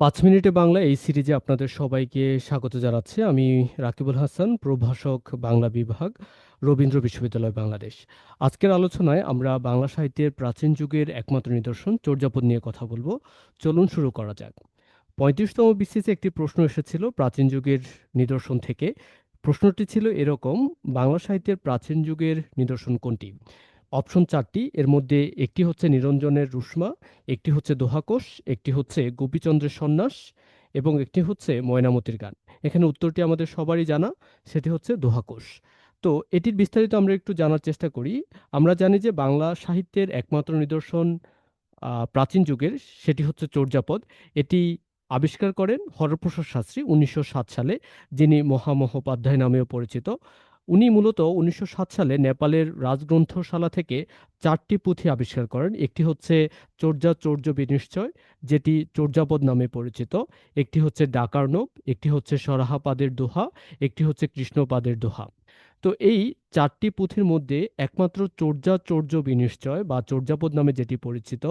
৫ মিনিটে বাংলা এই সিরিজে আপনাদের সবাইকে স্বাগত জানাচ্ছি। আমি রাকিবুল হাসান, প্রভাষক, বাংলা বিভাগ, রবীন্দ্র বিশ্ববিদ্যালয়, বাংলাদেশ। আজকের আলোচনায় আমরা বাংলা সাহিত্যের প্রাচীন যুগের একমাত্র নিদর্শন চর্যাপদ নিয়ে কথা বলবো। চলুন শুরু করা যাক। ৩৫তম বিসিএসে একটি প্রশ্ন এসেছিল প্রাচীন যুগের নিদর্শন থেকে। প্রশ্নটি ছিল এরকম: বাংলা সাহিত্যের প্রাচীন যুগের নিদর্শন কোনটি? অপশন ৪টি। এর মধ্যে একটি হচ্ছে নিরঞ্জনের রুশমা, একটি হচ্ছে দোহাকোষ, একটি হচ্ছে গোপীচন্দ্রের সন্ন্যাস এবং একটি হচ্ছে ময়নামতির গান। এখানে উত্তরটি আমাদের সবারই জানা, সেটি হচ্ছে দোহাকোষ। তো এটির বিস্তারিত আমরা একটু জানার চেষ্টা করি। আমরা জানি যে বাংলা সাহিত্যের একমাত্র নিদর্শন প্রাচীন যুগের, সেটি হচ্ছে চর্যাপদ। এটি আবিষ্কার করেন হরপ্রসাদ শাস্ত্রী ১৯০৭ সালে, যিনি মহামহোপাধ্যায় নামেও পরিচিত। উনি মূলত ১৯০৭ সালে নেপালের রাজগ্রন্থশালা থেকে ৪টি পুঁথি আবিষ্কার করেন। একটি হচ্ছে চর্যাচর্য বিনিশ্চয়, যেটি চর্যাপদ নামে পরিচিত। একটি হচ্ছে ডাকার্ণব, একটি হচ্ছে সরাহাপাদের দোহা, একটি হচ্ছে কৃষ্ণপাদের দোহা। তো এই ৪টি পুঁথির মধ্যে একমাত্র চর্যাচর্য বিনিশ্চয় বা চর্যাপদ নামে যেটি পরিচিত,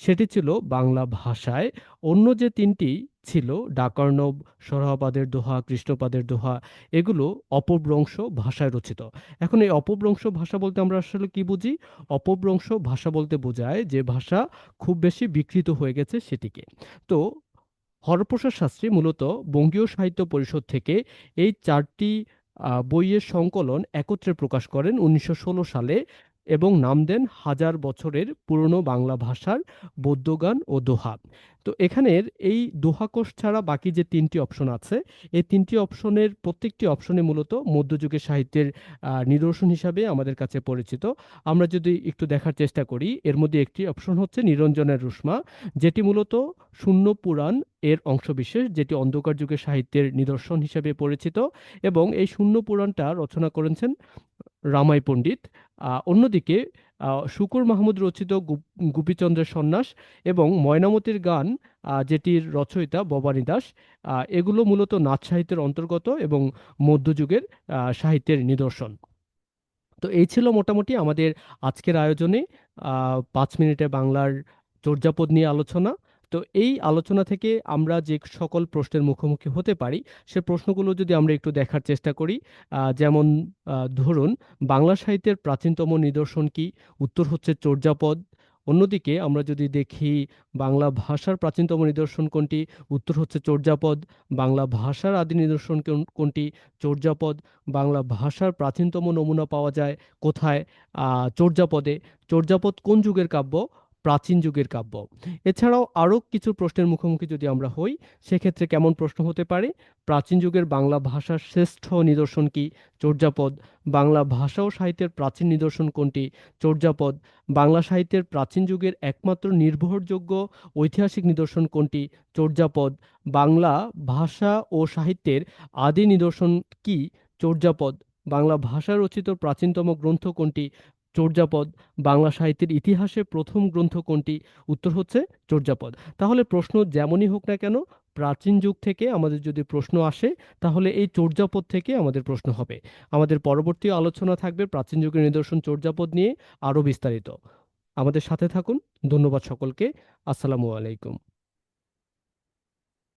সেটি ছিল বাংলা ভাষায়। অন্য যে ৩টি ছিল, ডাকার্ণব, সরাহপাদের দোহা, কৃষ্ণপাদের দোহা, এগুলো অপভ্রংশ ভাষায় রচিত। এখন এই অপভ্রংশ ভাষা বলতে আমরা আসলে কি বুঝি? অপভ্রংশ ভাষা বলতে বোঝায় যে ভাষা খুব বেশি বিকৃত হয়ে গেছে সেটিকে। তো হরপ্রসাদ শাস্ত্রী মূলত বঙ্গীয় সাহিত্য পরিষদ থেকে এই ৪টি বইয়ের সংকলন একত্রে প্রকাশ করেন ১৯১৬ সালে এবং নাম দেন হাজার বছরের পুরনো বাংলা ভাষার বদ্যগান ও দোহা। তো এখানের এই দোহাকোষ ছাড়া বাকি যে ৩টি অপশন আছে, এই ৩টি অপশনের প্রত্যেকটি অপশনে মূলত মধ্যযুগের সাহিত্যের নিদর্শন হিসাবে আমাদের কাছে পরিচিত। আমরা যদি একটু দেখার চেষ্টা করি, এর মধ্যে একটি অপশন হচ্ছে নিরঞ্জনের রুশমা, যেটি মূলত শূন্য পুরাণ এর অংশবিশেষ, যেটি অন্ধকার যুগের সাহিত্যের নিদর্শন হিসেবে পরিচিত। এবং এই শূন্য পুরাণটা রচনা করেছেন রামাই পণ্ডিত। অন্যদিকে শুকুর মাহমুদ রচিত গুপিচন্দ্রের সন্ন্যাস এবং ময়নামতির গান, যেটির রচয়িতা ভবানী দাস, এগুলো মূলত নাচ সাহিত্যের অন্তর্গত এবং মধ্যযুগের সাহিত্যের নিদর্শন। তো এই ছিল মোটামুটি আমাদের আজকের আয়োজনে ৫ মিনিটে বাংলার চর্যাপদ নিয়ে আলোচনা। তো এই আলোচনা থেকে আমরা যে সকল প্রশ্নের মুখোমুখি হতে পারি, সে প্রশ্নগুলো যদি আমরা একটু দেখার চেষ্টা করি, যেমন ধরুন, বাংলা সাহিত্যের প্রাচীনতম নিদর্শন কি? উত্তর হচ্ছে চর্যাপদ। অন্যদিকে আমরা যদি দেখি বাংলা ভাষার প্রাচীনতম নিদর্শন কোনটি? উত্তর হচ্ছে চর্যাপদ। বাংলা ভাষার আদি নিদর্শন কোনটি? চর্যাপদ। বাংলা ভাষার প্রাচীনতম নমুনা পাওয়া যায় কোথায়? চর্যাপদে। চর্যাপদ কোন যুগের কাব্য? প্রাচীন যুগের কাব্য। এছাড়াও আরও কিছু প্রশ্নের মুখোমুখি যদি আমরা হই, সেক্ষেত্রে কেমন প্রশ্ন হতে পারে? প্রাচীন যুগের বাংলা ভাষার শ্রেষ্ঠ নিদর্শন কি? চর্যাপদ। বাংলা ভাষা ও সাহিত্যের প্রাচীন নিদর্শন কোনটি? চর্যাপদ। বাংলা সাহিত্যের প্রাচীন যুগের একমাত্র নির্ভরযোগ্য ঐতিহাসিক নিদর্শন কোনটি? চর্যাপদ। বাংলা ভাষা ও সাহিত্যের আদি নিদর্শন কি? চর্যাপদ। বাংলা ভাষা রচিত প্রাচীনতম গ্রন্থ কোনটি? চর্যাপদ। বাংলা সাহিত্যের ইতিহাসে প্রথম গ্রন্থ কোনটি? উত্তর হচ্ছে চর্যাপদ। তাহলে প্রশ্ন যেমনই হোক না কেন, প্রাচীন যুগ থেকে আমাদের যদি প্রশ্ন আসে, তাহলে এই চর্যাপদ থেকে আমাদের প্রশ্ন হবে। আমাদের পরবর্তী আলোচনা থাকবে প্রাচীন যুগের নিদর্শন চর্যাপদ নিয়ে আরও বিস্তারিত। আমাদের সাথে থাকুন। ধন্যবাদ সকলকে। আসসালামু আলাইকুম।